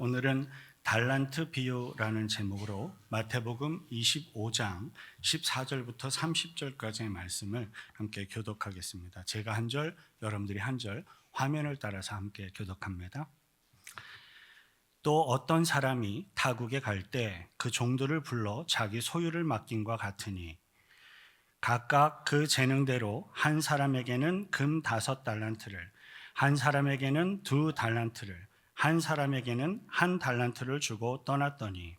오늘은 달란트 비유라는 제목으로 마태복음 25장 14절부터 30절까지의 말씀을 함께 교독하겠습니다. 제가 한 절, 여러분들이 한 절, 화면을 따라서 함께 교독합니다. 또 어떤 사람이 타국에 갈 때 그 종들을 불러 자기 소유를 맡김과 같으니 각각 그 재능대로 한 사람에게는 금 5달란트를, 한 사람에게는 2달란트를, 한 사람에게는 1달란트를 주고 떠났더니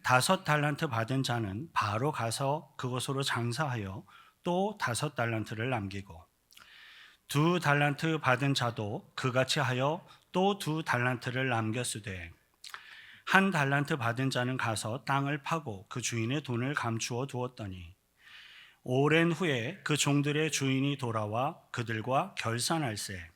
5달란트 받은 자는 바로 가서 그곳으로 장사하여 또 5달란트를 남기고 2달란트 받은 자도 그같이 하여 또 2달란트를 남겼으되 1달란트 받은 자는 가서 땅을 파고 그 주인의 돈을 감추어 두었더니 오랜 후에 그 종들의 주인이 돌아와 그들과 결산할세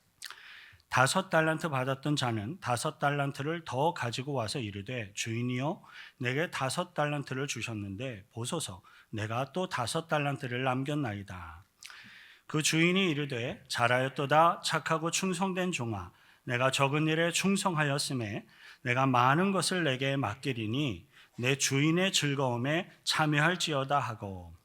5달란트 받았던 자는 5달란트를 더 가지고 와서 이르되 주인이여 내게 5달란트를 주셨는데 보소서 내가 또 5달란트를 남겼나이다. 그 주인이 이르되 잘하였도다 착하고 충성된 종아 내가 적은 일에 충성하였음에 내가 많은 것을 내게 맡기리니 내 주인의 즐거움에 참여할지어다 하고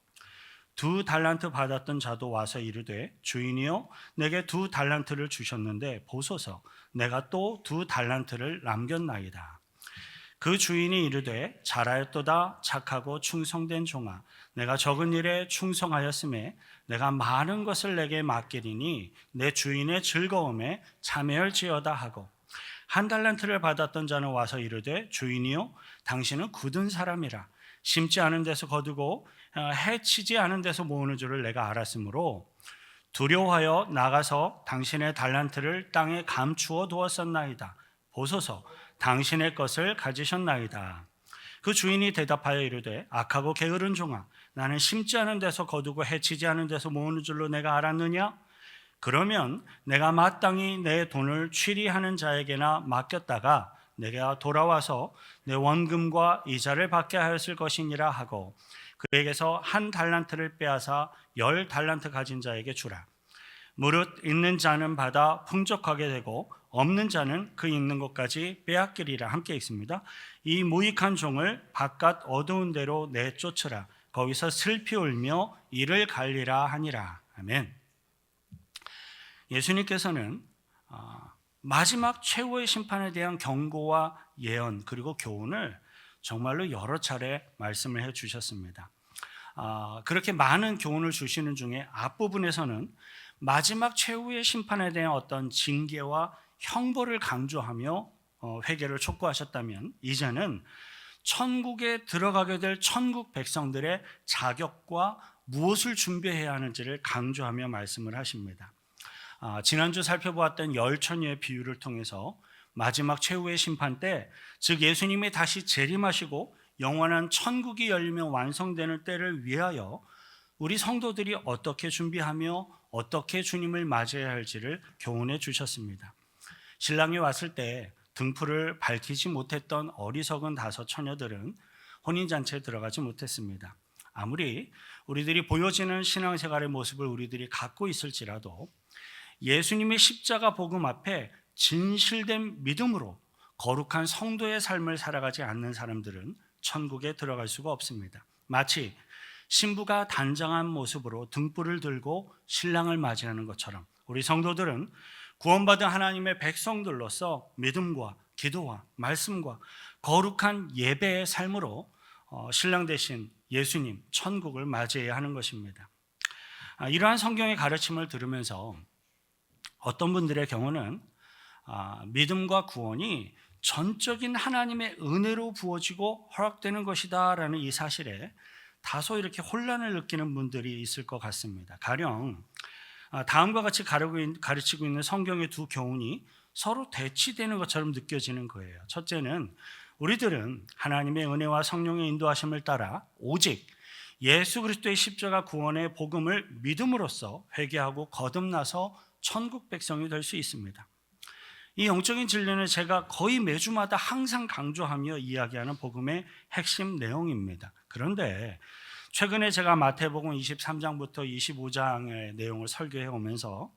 2달란트 받았던 자도 와서 이르되 주인이여 내게 2달란트를 주셨는데 보소서 내가 또 2달란트를 남겼나이다. 그 주인이 이르되 잘하였도다 착하고 충성된 종아 내가 적은 일에 충성하였음에 내가 많은 것을 내게 맡기리니 내 주인의 즐거움에 참여할지어다 하고 1달란트를 받았던 자는 와서 이르되 주인이여 당신은 굳은 사람이라 심지 않은 데서 거두고 해치지 않은 데서 모으는 줄을 내가 알았으므로 두려워하여 나가서 당신의 달란트를 땅에 감추어 두었었나이다. 보소서 당신의 것을 가지셨나이다. 그 주인이 대답하여 이르되 악하고 게으른 종아 나는 심지 않은 데서 거두고 해치지 않은 데서 모으는 줄로 내가 알았느냐? 그러면 내가 마땅히 내 돈을 취리하는 자에게나 맡겼다가 내가 돌아와서 내 원금과 이자를 받게 하였을 것이니라 하고 그에게서 1달란트를 빼앗아 10달란트 가진 자에게 주라. 무릇 있는 자는 받아 풍족하게 되고 없는 자는 그 있는 것까지 빼앗기리라. 함께 읽습니다. 이 무익한 종을 바깥 어두운 데로 내쫓으라. 거기서 슬피 울며 이를 갈리라 하니라. 아멘. 예수님께서는 마지막 최후의 심판에 대한 경고와 예언 그리고 교훈을 정말로 여러 차례 말씀을 해 주셨습니다. 그렇게 많은 교훈을 주시는 중에 앞부분에서는 마지막 최후의 심판에 대한 어떤 징계와 형벌을 강조하며 회개를 촉구하셨다면 이제는 천국에 들어가게 될 천국 백성들의 자격과 무엇을 준비해야 하는지를 강조하며 말씀을 하십니다. 지난주 살펴보았던 열처녀의 비유를 통해서 마지막 최후의 심판 때, 즉 예수님이 다시 재림하시고 영원한 천국이 열리며 완성되는 때를 위하여 우리 성도들이 어떻게 준비하며 어떻게 주님을 맞이해야 할지를 교훈해 주셨습니다. 신랑이 왔을 때 등불을 밝히지 못했던 어리석은 5 처녀들은 혼인잔치에 들어가지 못했습니다. 아무리 우리들이 보여지는 신앙생활의 모습을 우리들이 갖고 있을지라도 예수님의 십자가 복음 앞에 진실된 믿음으로 거룩한 성도의 삶을 살아가지 않는 사람들은 천국에 들어갈 수가 없습니다. 마치 신부가 단장한 모습으로 등불을 들고 신랑을 맞이하는 것처럼 우리 성도들은 구원받은 하나님의 백성들로서 믿음과 기도와 말씀과 거룩한 예배의 삶으로 신랑 되신 예수님 천국을 맞이해야 하는 것입니다. 이러한 성경의 가르침을 들으면서 어떤 분들의 경우는 믿음과 구원이 전적인 하나님의 은혜로 부어지고 허락되는 것이다 라는 이 사실에 다소 이렇게 혼란을 느끼는 분들이 있을 것 같습니다. 가령 다음과 같이 가르치고 있는 성경의 2 교훈이 서로 대치되는 것처럼 느껴지는 거예요. 첫째는 우리들은 하나님의 은혜와 성령의 인도하심을 따라 오직 예수 그리스도의 십자가 구원의 복음을 믿음으로써 회개하고 거듭나서 천국 백성이 될 수 있습니다. 이 영적인 진리는 제가 거의 매주마다 항상 강조하며 이야기하는 복음의 핵심 내용입니다. 그런데 최근에 제가 마태복음 23장부터 25장의 내용을 설교해 오면서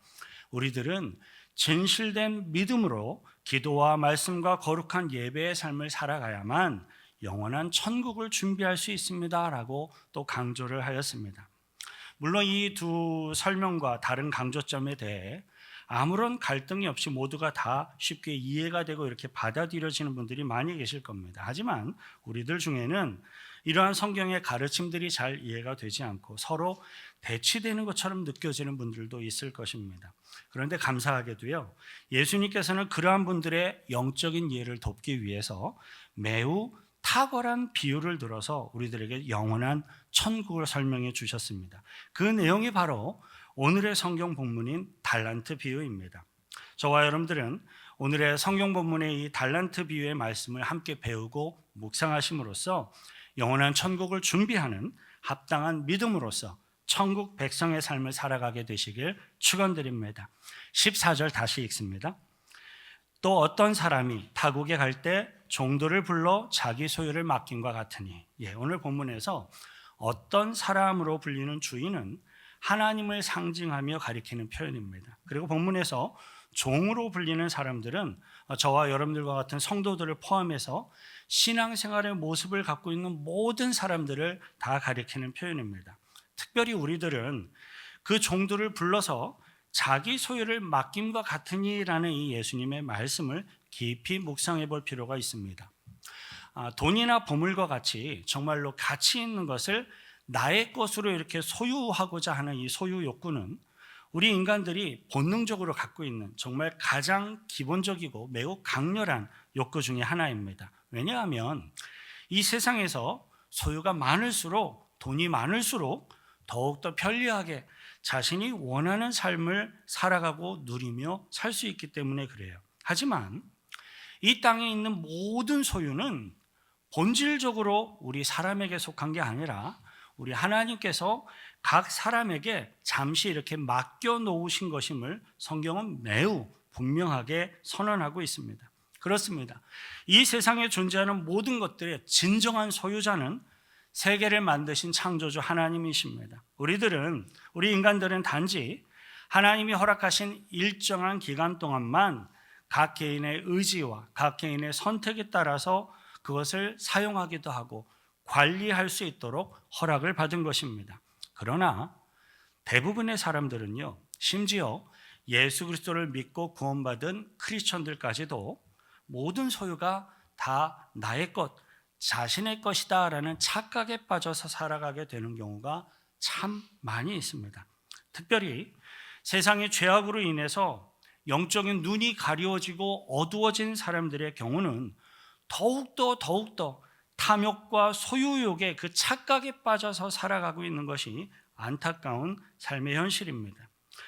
우리들은 진실된 믿음으로 기도와 말씀과 거룩한 예배의 삶을 살아가야만 영원한 천국을 준비할 수 있습니다라고 또 강조를 하였습니다. 물론 이 두 설명과 다른 강조점에 대해 아무런 갈등이 없이 모두가 다 쉽게 이해가 되고 이렇게 받아들여지는 분들이 많이 계실 겁니다. 하지만 우리들 중에는 이러한 성경의 가르침들이 잘 이해가 되지 않고 서로 대치되는 것처럼 느껴지는 분들도 있을 것입니다. 그런데 감사하게도요, 예수님께서는 그러한 분들의 영적인 이해를 돕기 위해서 매우 탁월한 비유를 들어서 우리들에게 영원한 천국을 설명해 주셨습니다. 그 내용이 바로 오늘의 성경 본문인 달란트 비유입니다. 저와 여러분들은 오늘의 성경 본문의 이 달란트 비유의 말씀을 함께 배우고 묵상하심으로써 영원한 천국을 준비하는 합당한 믿음으로써 천국 백성의 삶을 살아가게 되시길 축원드립니다. 14절 다시 읽습니다. 또 어떤 사람이 타국에 갈 때 종들을 불러 자기 소유를 맡김과 같으니, 오늘 본문에서 어떤 사람으로 불리는 주인은 하나님을 상징하며 가리키는 표현입니다. 그리고 본문에서 종으로 불리는 사람들은 저와 여러분들과 같은 성도들을 포함해서 신앙생활의 모습을 갖고 있는 모든 사람들을 다 가리키는 표현입니다. 특별히 우리들은 그 종들을 불러서 자기 소유를 맡김과 같으니라는 이 예수님의 말씀을 깊이 묵상해 볼 필요가 있습니다. 돈이나 보물과 같이 정말로 가치 있는 것을 나의 것으로 이렇게 소유하고자 하는 이 소유 욕구는 우리 인간들이 본능적으로 갖고 있는 정말 가장 기본적이고 매우 강렬한 욕구 중에 하나입니다. 왜냐하면 이 세상에서 소유가 많을수록, 돈이 많을수록 더욱더 편리하게 자신이 원하는 삶을 살아가고 누리며 살 수 있기 때문에 그래요. 하지만 이 땅에 있는 모든 소유는 본질적으로 우리 사람에게 속한 게 아니라 우리 하나님께서 각 사람에게 잠시 이렇게 맡겨 놓으신 것임을 성경은 매우 분명하게 선언하고 있습니다. 그렇습니다. 이 세상에 존재하는 모든 것들의 진정한 소유자는 세계를 만드신 창조주 하나님이십니다. 우리 인간들은 단지 하나님이 허락하신 일정한 기간 동안만 각 개인의 의지와 각 개인의 선택에 따라서 그것을 사용하기도 하고 관리할 수 있도록 허락을 받은 것입니다. 그러나 대부분의 사람들은요, 심지어 예수 그리스도를 믿고 구원받은 크리스천들까지도 모든 소유가 다 나의 것, 자신의 것이다 라는 착각에 빠져서 살아가게 되는 경우가 참 많이 있습니다. 특별히 세상의 죄악으로 인해서 영적인 눈이 가리워지고 어두워진 사람들의 경우는 더욱더 탐욕과 소유욕의 그 착각에 빠져서 살아가고 있는 것이 안타까운 삶의 현실입니다.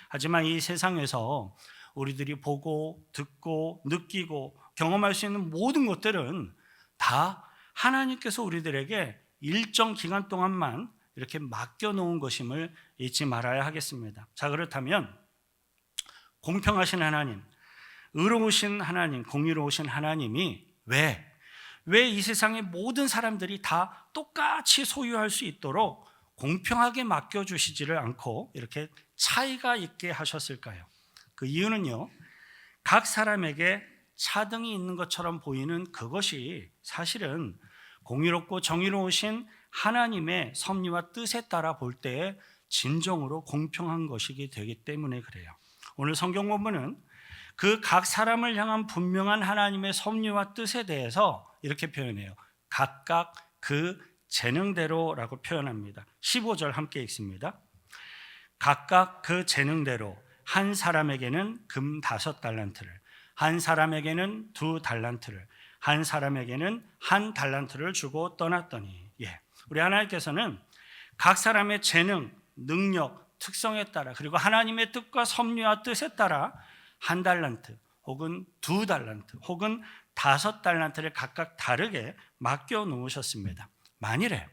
하지만 이 세상에서 우리들이 보고 듣고 느끼고 경험할 수 있는 모든 것들은 다 하나님께서 우리들에게 일정 기간 동안만 이렇게 맡겨놓은 것임을 잊지 말아야 하겠습니다. 자, 그렇다면 공평하신 하나님, 의로우신 하나님, 공의로우신 하나님이 왜 이 세상의 모든 사람들이 다 똑같이 소유할 수 있도록 공평하게 맡겨주시지를 않고 이렇게 차이가 있게 하셨을까요? 그 이유는요, 각 사람에게 차등이 있는 것처럼 보이는 그것이 사실은 공의롭고 정의로우신 하나님의 섭리와 뜻에 따라 볼 때에 진정으로 공평한 것이기 되기 때문에 그래요. 오늘 성경 본문은 그 각 사람을 향한 분명한 하나님의 섭리와 뜻에 대해서 이렇게 표현해요. 각각 그 재능대로라고 표현합니다. 15절 함께 읽습니다. 각각 그 재능대로 한 사람에게는 금 5달란트를, 한 사람에게는 2달란트를, 한 사람에게는 1달란트를 주고 떠났더니, 우리 하나님께서는 각 사람의 재능, 능력, 특성에 따라 그리고 하나님의 뜻과 섭리와 뜻에 따라 1달란트 혹은 2달란트 혹은 5달란트를 각각 다르게 맡겨 놓으셨습니다. 만일에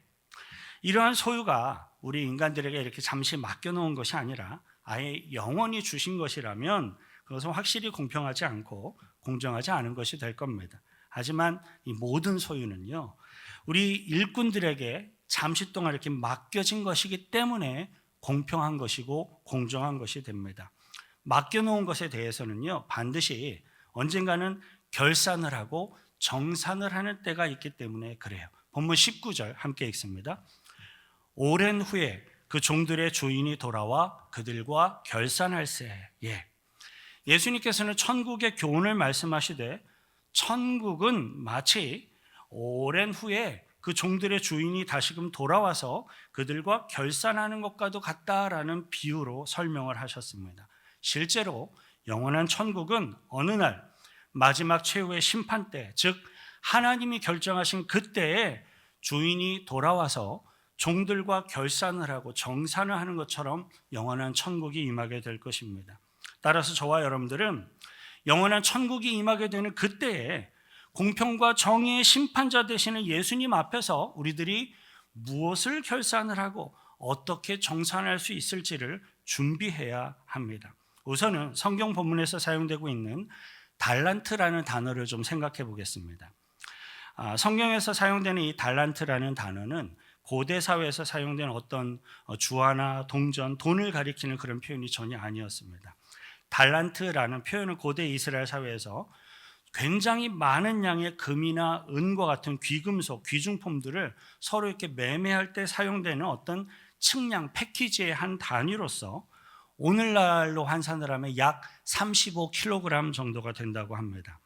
이러한 소유가 우리 인간들에게 이렇게 잠시 맡겨 놓은 것이 아니라 아예 영원히 주신 것이라면 그것은 확실히 공평하지 않고 공정하지 않은 것이 될 겁니다. 하지만 이 모든 소유는요, 우리 일꾼들에게 잠시 동안 이렇게 맡겨진 것이기 때문에 공평한 것이고 공정한 것이 됩니다. 맡겨놓은 것에 대해서는요, 반드시 언젠가는 결산을 하고 정산을 하는 때가 있기 때문에 그래요. 본문 19절 함께 읽습니다. 오랜 후에 그 종들의 주인이 돌아와 그들과 결산할세. 예수님께서는 천국의 교훈을 말씀하시되 천국은 마치 오랜 후에 그 종들의 주인이 다시금 돌아와서 그들과 결산하는 것과도 같다라는 비유로 설명을 하셨습니다. 실제로 영원한 천국은 어느 날 마지막 최후의 심판 때, 즉 하나님이 결정하신 그때에 주인이 돌아와서 종들과 결산을 하고 정산을 하는 것처럼 영원한 천국이 임하게 될 것입니다. 따라서 저와 여러분들은 영원한 천국이 임하게 되는 그때에 공평과 정의의 심판자 되시는 예수님 앞에서 우리들이 무엇을 결산을 하고 어떻게 정산할 수 있을지를 준비해야 합니다. 우선은 성경 본문에서 사용되고 있는 달란트라는 단어를 좀 생각해 보겠습니다. 성경에서 사용되는 이 달란트라는 단어는 고대 사회에서 사용된 어떤 주화나 동전, 돈을 가리키는 그런 표현이 전혀 아니었습니다. 달란트라는 표현은 고대 이스라엘 사회에서 굉장히 많은 양의 금이나 은과 같은 귀금속, 귀중품들을 서로 이렇게 매매할 때 사용되는 어떤 측량, 패키지의 한 단위로서 오늘날로 환산을 하면 약 35kg 정도가 된다고 합니다.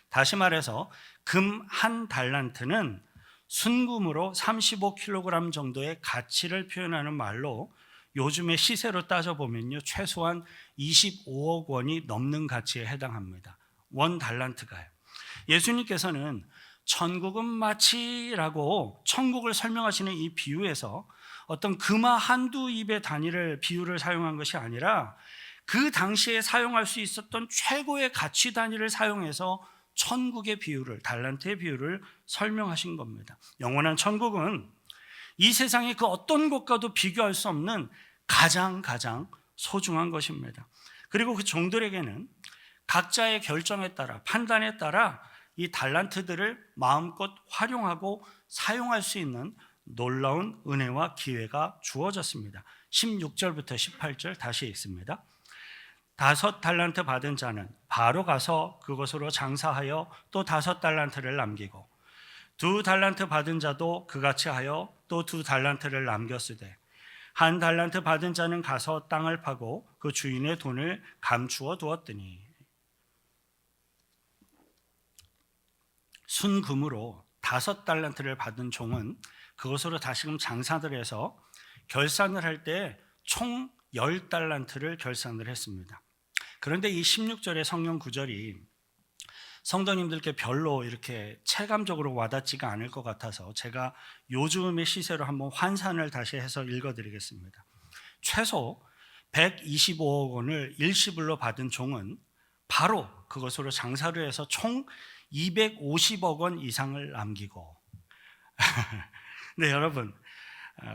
다시 말해서 금 한 달란트는 순금으로 35kg 정도의 가치를 표현하는 말로 요즘의 시세로 따져보면요, 최소한 25억 원이 넘는 가치에 해당합니다. 원 달란트가요. 예수님께서는 천국은 마치라고 천국을 설명하시는 이 비유에서 어떤 금화 한두 입의 단위를 비유를 사용한 것이 아니라 그 당시에 사용할 수 있었던 최고의 가치 단위를 사용해서 천국의 비유를, 달란트의 비유를 설명하신 겁니다. 영원한 천국은 이 세상의 그 어떤 것과도 비교할 수 없는 가장 소중한 것입니다. 그리고 그 종들에게는 각자의 결정에 따라, 판단에 따라 이 달란트들을 마음껏 활용하고 사용할 수 있는 놀라운 은혜와 기회가 주어졌습니다. 16절부터 18절 다시 읽습니다. 5 달란트 받은 자는 바로 가서 그것으로 장사하여 또 5 달란트를 남기고 2 달란트 받은 자도 그같이 하여 또 2 달란트를 남겼으되 1 달란트 받은 자는 가서 땅을 파고 그 주인의 돈을 감추어 두었더니 순금으로 5 달란트를 받은 종은 그것으로 다시금 장사를 해서 결산을 할 때 총 10달란트를 결산을 했습니다. 그런데 이 16절의 성경 구절이 성도님들께 별로 이렇게 체감적으로 와닿지가 않을 것 같아서 제가 요즘의 시세로 한번 환산을 다시 해서 읽어드리겠습니다. 최소 125억 원을 일시불로 받은 종은 바로 그것으로 장사를 해서 총 250억 원 이상을 남기고 네, 여러분,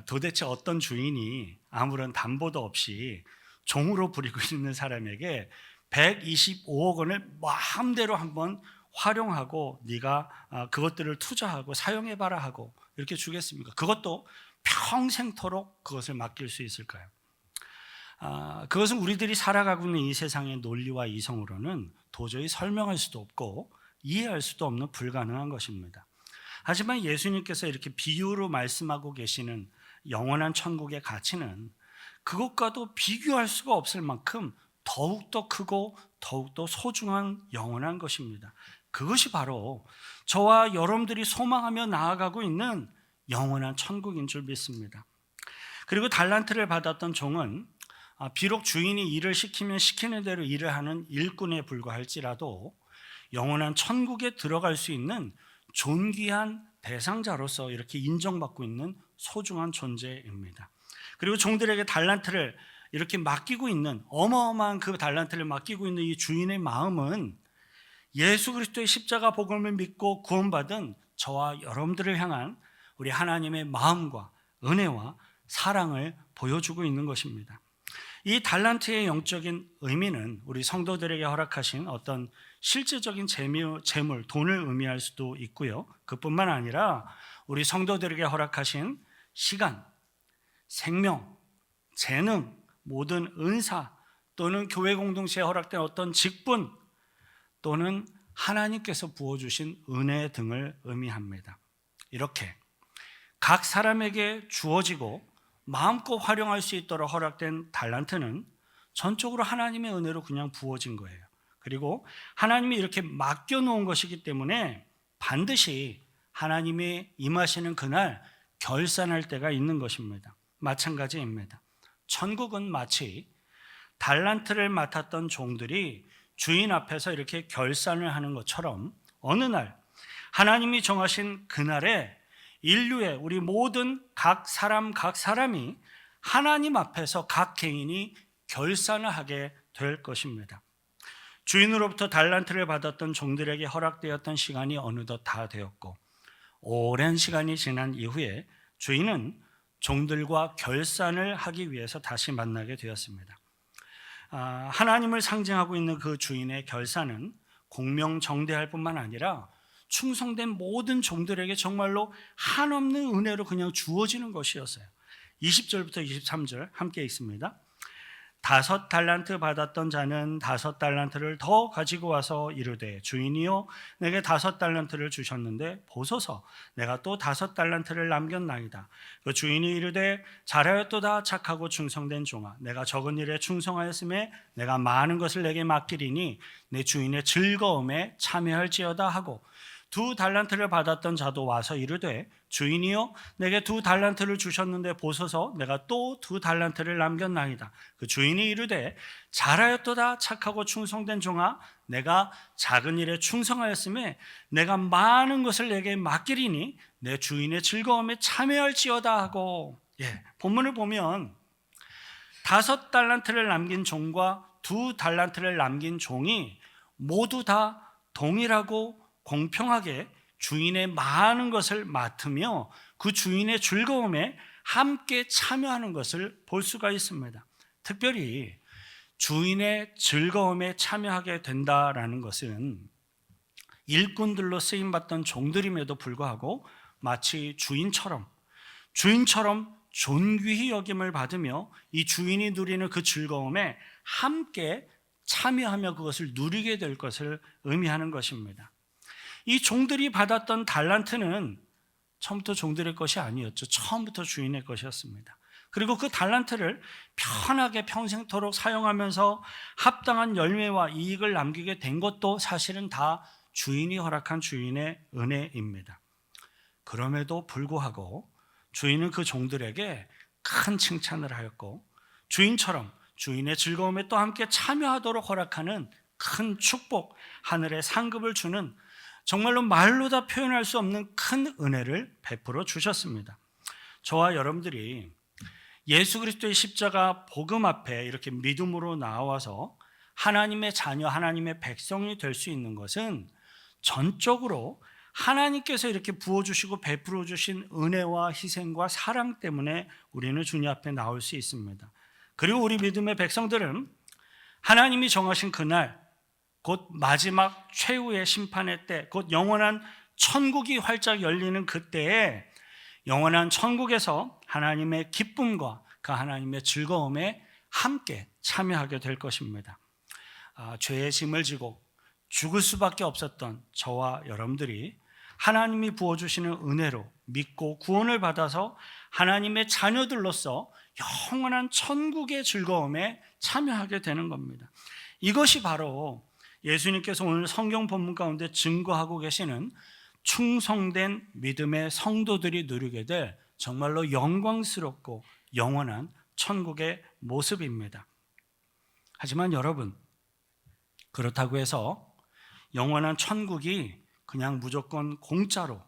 도대체 어떤 주인이 아무런 담보도 없이 종으로 부리고 있는 사람에게 125억 원을 마음대로 한번 활용하고 네가 그것들을 투자하고 사용해봐라 하고 이렇게 주겠습니까? 그것도 평생토록 그것을 맡길 수 있을까요? 그것은 우리들이 살아가고 있는 이 세상의 논리와 이성으로는 도저히 설명할 수도 없고 이해할 수도 없는 불가능한 것입니다. 하지만 예수님께서 이렇게 비유로 말씀하고 계시는 영원한 천국의 가치는 그것과도 비교할 수가 없을 만큼 더욱더 크고 더욱더 소중한 영원한 것입니다. 그것이 바로 저와 여러분들이 소망하며 나아가고 있는 영원한 천국인 줄 믿습니다. 그리고 달란트를 받았던 종은 비록 주인이 일을 시키면 시키는 대로 일을 하는 일꾼에 불과할지라도 영원한 천국에 들어갈 수 있는 존귀한 대상자로서 이렇게 인정받고 있는 소중한 존재입니다. 그리고 종들에게 달란트를 이렇게 맡기고 있는 어마어마한 그 달란트를 맡기고 있는 이 주인의 마음은 예수 그리스도의 십자가 복음을 믿고 구원받은 저와 여러분들을 향한 우리 하나님의 마음과 은혜와 사랑을 보여주고 있는 것입니다. 이 달란트의 영적인 의미는 우리 성도들에게 허락하신 어떤 실제적인 재물, 돈을 의미할 수도 있고요. 그뿐만 아니라 우리 성도들에게 허락하신 시간, 생명, 재능, 모든 은사, 또는 교회 공동체에 허락된 어떤 직분 또는 하나님께서 부어주신 은혜 등을 의미합니다. 이렇게 각 사람에게 주어지고 마음껏 활용할 수 있도록 허락된 달란트는 전적으로 하나님의 은혜로 그냥 부어진 거예요. 그리고 하나님이 이렇게 맡겨놓은 것이기 때문에 반드시 하나님이 임하시는 그날 결산할 때가 있는 것입니다. 마찬가지입니다. 천국은 마치 달란트를 맡았던 종들이 주인 앞에서 이렇게 결산을 하는 것처럼 어느 날 하나님이 정하신 그날에 인류의 우리 모든 각 사람이 하나님 앞에서 각 개인이 결산을 하게 될 것입니다. 주인으로부터 달란트를 받았던 종들에게 허락되었던 시간이 어느덧 다 되었고 오랜 시간이 지난 이후에 주인은 종들과 결산을 하기 위해서 다시 만나게 되었습니다. 하나님을 상징하고 있는 그 주인의 결산은 공명정대할 뿐만 아니라 충성된 모든 종들에게 정말로 한없는 은혜로 그냥 주어지는 것이었어요. 20절부터 23절 함께 읽습니다. 5 달란트 받았던 자는 5 달란트를 더 가지고 와서 이르되 주인이요 내게 5 달란트를 주셨는데 보소서 내가 또 5 달란트를 남겼나이다. 그 주인이 이르되 잘하였도다 착하고 충성된 종아 내가 적은 일에 충성하였음에 내가 많은 것을 내게 맡기리니 내 주인의 즐거움에 참여할지어다 하고 2 달란트를 받았던 자도 와서 이르되 주인이요 내게 2 달란트를 주셨는데 보소서 내가 또 2 달란트를 남겼나이다. 그 주인이 이르되 잘하였도다 착하고 충성된 종아 내가 작은 일에 충성하였음에 내가 많은 것을 내게 맡기리니 내 주인의 즐거움에 참여할지어다 하고 본문을 보면 5 달란트를 남긴 종과 2 달란트를 남긴 종이 모두 다 동일하고 공평하게 주인의 많은 것을 맡으며 그 주인의 즐거움에 함께 참여하는 것을 볼 수가 있습니다. 특별히 주인의 즐거움에 참여하게 된다라는 것은 일꾼들로 쓰임받던 종들임에도 불구하고 마치 주인처럼 존귀히 여김을 받으며 이 주인이 누리는 그 즐거움에 함께 참여하며 그것을 누리게 될 것을 의미하는 것입니다. 이 종들이 받았던 달란트는 처음부터 종들의 것이 아니었죠. 처음부터 주인의 것이었습니다. 그리고 그 달란트를 편하게 평생토록 사용하면서 합당한 열매와 이익을 남기게 된 것도 사실은 다 주인이 허락한 주인의 은혜입니다. 그럼에도 불구하고 주인은 그 종들에게 큰 칭찬을 하였고 주인처럼 주인의 즐거움에 또 함께 참여하도록 허락하는 큰 축복, 하늘의 상급을 주는 정말로 말로 다 표현할 수 없는 큰 은혜를 베풀어 주셨습니다. 저와 여러분들이 예수 그리스도의 십자가 복음 앞에 이렇게 믿음으로 나와서 하나님의 자녀, 하나님의 백성이 될 수 있는 것은 전적으로 하나님께서 이렇게 부어주시고 베풀어 주신 은혜와 희생과 사랑 때문에 우리는 주님 앞에 나올 수 있습니다. 그리고 우리 믿음의 백성들은 하나님이 정하신 그날 곧 마지막 최후의 심판의 때, 곧 영원한 천국이 활짝 열리는 그때에 영원한 천국에서 하나님의 기쁨과 그 하나님의 즐거움에 함께 참여하게 될 것입니다. 죄의 짐을 지고 죽을 수밖에 없었던 저와 여러분들이 하나님이 부어주시는 은혜로 믿고 구원을 받아서 하나님의 자녀들로서 영원한 천국의 즐거움에 참여하게 되는 겁니다. 이것이 바로 예수님께서 오늘 성경 본문 가운데 증거하고 계시는 충성된 믿음의 성도들이 누리게 될 정말로 영광스럽고 영원한 천국의 모습입니다. 하지만 여러분, 그렇다고 해서 영원한 천국이 그냥 무조건 공짜로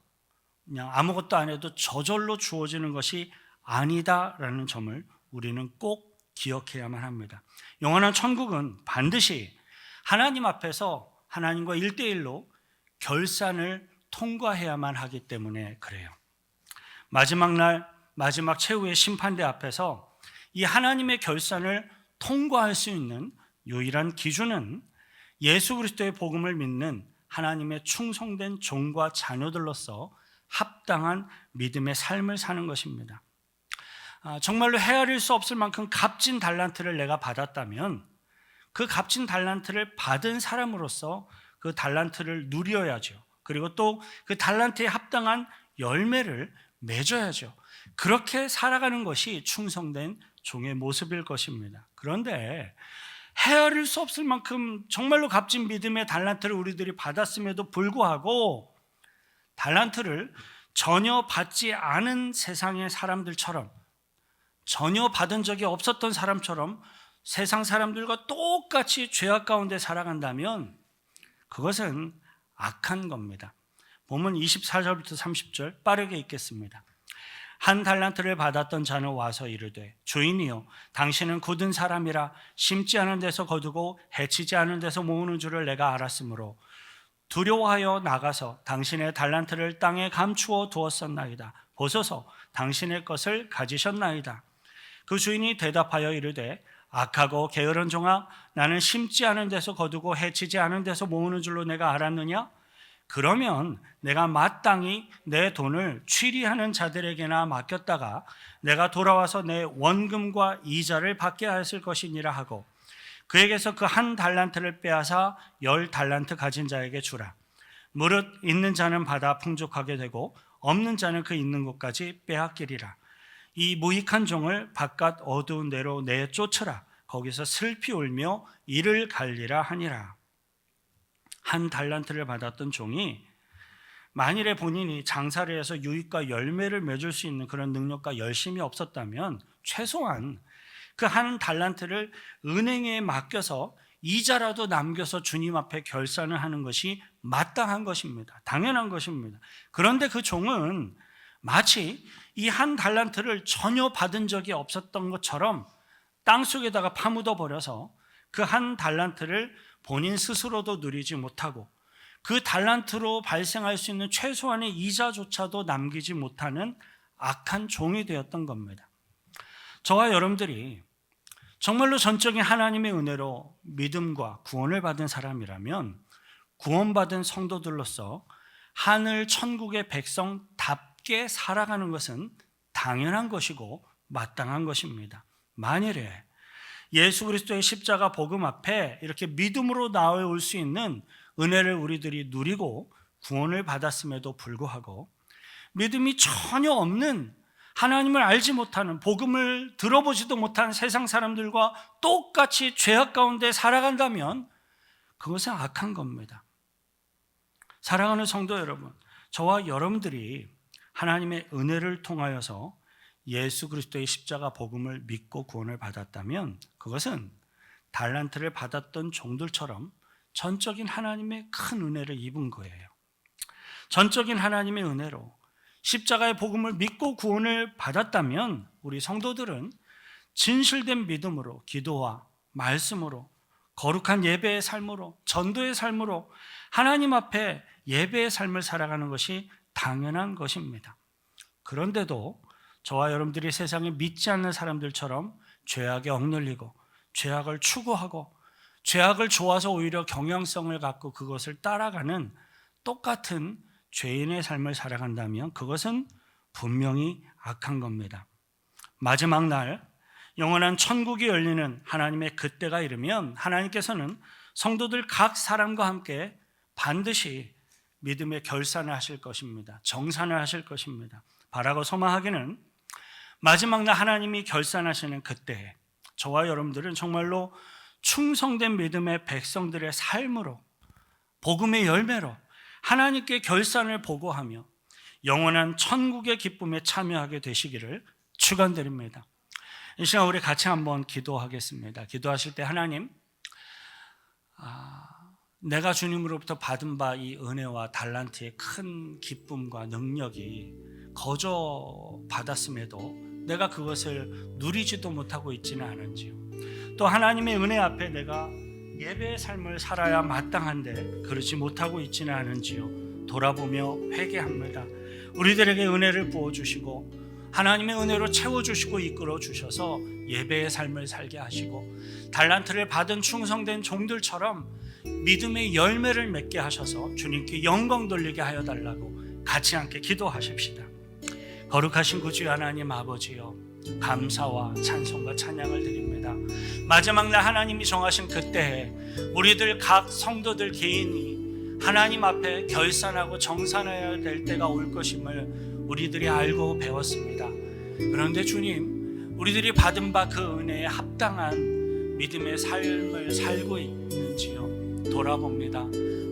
그냥 아무것도 안 해도 저절로 주어지는 것이 아니다라는 점을 우리는 꼭 기억해야만 합니다. 영원한 천국은 반드시 하나님 앞에서 하나님과 1대1로 결산을 통과해야만 하기 때문에 그래요. 마지막 날, 마지막 최후의 심판대 앞에서 이 하나님의 결산을 통과할 수 있는 유일한 기준은 예수 그리스도의 복음을 믿는 하나님의 충성된 종과 자녀들로서 합당한 믿음의 삶을 사는 것입니다. 정말로 헤아릴 수 없을 만큼 값진 달란트를 내가 받았다면 그 값진 달란트를 받은 사람으로서 그 달란트를 누려야죠. 그리고 또 그 달란트에 합당한 열매를 맺어야죠. 그렇게 살아가는 것이 충성된 종의 모습일 것입니다. 그런데 헤아릴 수 없을 만큼 정말로 값진 믿음의 달란트를 우리들이 받았음에도 불구하고 달란트를 전혀 받지 않은 세상의 사람들처럼, 전혀 받은 적이 없었던 사람처럼 세상 사람들과 똑같이 죄악 가운데 살아간다면 그것은 악한 겁니다. 본문 24절부터 30절 빠르게 읽겠습니다. 한 달란트를 받았던 자는 와서 이르되 주인이여 당신은 굳은 사람이라 심지 않은 데서 거두고 해치지 않은 데서 모으는 줄을 내가 알았으므로 두려워하여 나가서 당신의 달란트를 땅에 감추어 두었었나이다. 보소서 당신의 것을 가지셨나이다. 그 주인이 대답하여 이르되 악하고 게으른 종아 나는 심지 않은 데서 거두고 해치지 않은 데서 모으는 줄로 내가 알았느냐? 그러면 내가 마땅히 내 돈을 취리하는 자들에게나 맡겼다가 내가 돌아와서 내 원금과 이자를 받게 하였을 것이니라 하고 그에게서 그 한 달란트를 빼앗아 10달란트 가진 자에게 주라. 무릇 있는 자는 받아 풍족하게 되고 없는 자는 그 있는 것까지 빼앗기리라. 이 무익한 종을 바깥 어두운 데로 내쫓으라. 거기서 슬피 울며 이를 갈리라 하니라. 한 달란트를 받았던 종이 만일에 본인이 장사를 해서 유익과 열매를 맺을 수 있는 그런 능력과 열심이 없었다면 최소한 그 한 달란트를 은행에 맡겨서 이자라도 남겨서 주님 앞에 결산을 하는 것이 마땅한 것입니다. 당연한 것입니다. 그런데 그 종은 마치 이 한 달란트를 전혀 받은 적이 없었던 것처럼 땅속에다가 파묻어 버려서 그 한 달란트를 본인 스스로도 누리지 못하고 그 달란트로 발생할 수 있는 최소한의 이자조차도 남기지 못하는 악한 종이 되었던 겁니다. 저와 여러분들이 정말로 전적인 하나님의 은혜로 믿음과 구원을 받은 사람이라면 구원받은 성도들로서 하늘 천국의 백성답게 살아가는 것은 당연한 것이고 마땅한 것입니다. 만일에 예수 그리스도의 십자가 복음 앞에 이렇게 믿음으로 나올 수 있는 은혜를 우리들이 누리고 구원을 받았음에도 불구하고 믿음이 전혀 없는 하나님을 알지 못하는 복음을 들어보지도 못한 세상 사람들과 똑같이 죄악 가운데 살아간다면 그것은 악한 겁니다. 사랑하는 성도 여러분, 저와 여러분들이 하나님의 은혜를 통하여서 예수 그리스도의 십자가 복음을 믿고 구원을 받았다면 그것은 달란트를 받았던 종들처럼 전적인 하나님의 큰 은혜를 입은 거예요. 전적인 하나님의 은혜로 십자가의 복음을 믿고 구원을 받았다면 우리 성도들은 진실된 믿음으로 기도와 말씀으로 거룩한 예배의 삶으로 전도의 삶으로 하나님 앞에 예배의 삶을 살아가는 것이 당연한 것입니다. 그런데도 저와 여러분들이 세상에 믿지 않는 사람들처럼 죄악에 억눌리고 죄악을 추구하고 죄악을 좋아서 오히려 경향성을 갖고 그것을 따라가는 똑같은 죄인의 삶을 살아간다면 그것은 분명히 악한 겁니다. 마지막 날 영원한 천국이 열리는 하나님의 그때가 이르면 하나님께서는 성도들 각 사람과 함께 반드시 믿음의 결산을 하실 것입니다. 정산을 하실 것입니다. 바라고 소망하기는 마지막 날 하나님이 결산하시는 그때에 저와 여러분들은 정말로 충성된 믿음의 백성들의 삶으로 복음의 열매로 하나님께 결산을 보고하며 영원한 천국의 기쁨에 참여하게 되시기를 축원드립니다. 이 시간 우리 같이 한번 기도하겠습니다. 기도하실 때 하나님, 내가 주님으로부터 받은 바 이 은혜와 달란트의 큰 기쁨과 능력이 거저 받았음에도 내가 그것을 누리지도 못하고 있지는 않은지요. 또 하나님의 은혜 앞에 내가 예배의 삶을 살아야 마땅한데 그렇지 못하고 있지는 않은지요. 돌아보며 회개합니다. 우리들에게 은혜를 부어주시고 하나님의 은혜로 채워주시고 이끌어주셔서 예배의 삶을 살게 하시고 달란트를 받은 충성된 종들처럼 믿음의 열매를 맺게 하셔서 주님께 영광 돌리게 하여 달라고 같이 함께 기도하십시다. 거룩하신 구주 하나님 아버지여, 감사와 찬송과 찬양을 드립니다. 마지막 날 하나님이 정하신 그때에 우리들 각 성도들 개인이 하나님 앞에 결산하고 정산해야 될 때가 올 것임을 우리들이 알고 배웠습니다. 그런데 주님, 우리들이 받은 바 그 은혜에 합당한 믿음의 삶을 살고 있는지요? 돌아봅니다.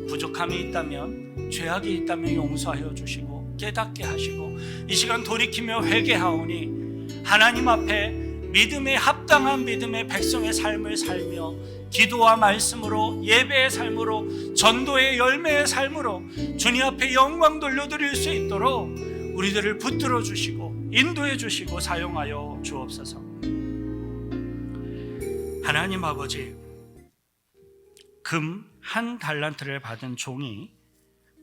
부족함이 있다면, 죄악이 있다면 용서하여 주시고 깨닫게 하시고 이 시간 돌이키며 회개하오니 하나님 앞에 믿음에 합당한 믿음의 백성의 삶을 살며 기도와 말씀으로, 예배의 삶으로, 전도의 열매의 삶으로 주님 앞에 영광 돌려드릴 수 있도록 우리들을 붙들어 주시고 인도해 주시고 사용하여 주옵소서. 하나님 아버지, 금 1달란트를 받은 종이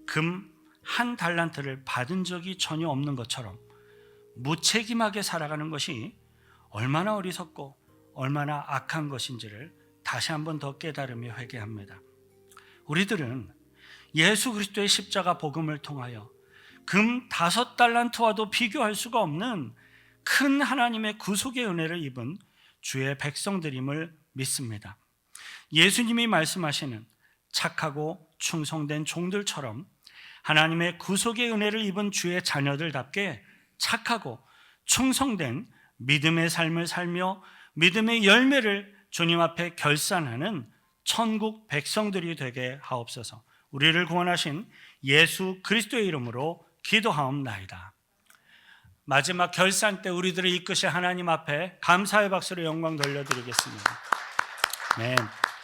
금 1달란트를 받은 적이 전혀 없는 것처럼 무책임하게 살아가는 것이 얼마나 어리석고 얼마나 악한 것인지를 다시 한번 더 깨달으며 회개합니다. 우리들은 예수 그리스도의 십자가 복음을 통하여 금 5달란트와도 비교할 수가 없는 큰 하나님의 구속의 은혜를 입은 주의 백성들임을 믿습니다. 예수님이 말씀하시는 착하고 충성된 종들처럼 하나님의 구속의 은혜를 입은 주의 자녀들답게 착하고 충성된 믿음의 삶을 살며 믿음의 열매를 주님 앞에 결산하는 천국 백성들이 되게 하옵소서. 우리를 구원하신 예수 그리스도의 이름으로 기도하옵나이다. 마지막 결산 때 우리들을 이끄실 하나님 앞에 감사의 박수로 영광 돌려드리겠습니다. 네.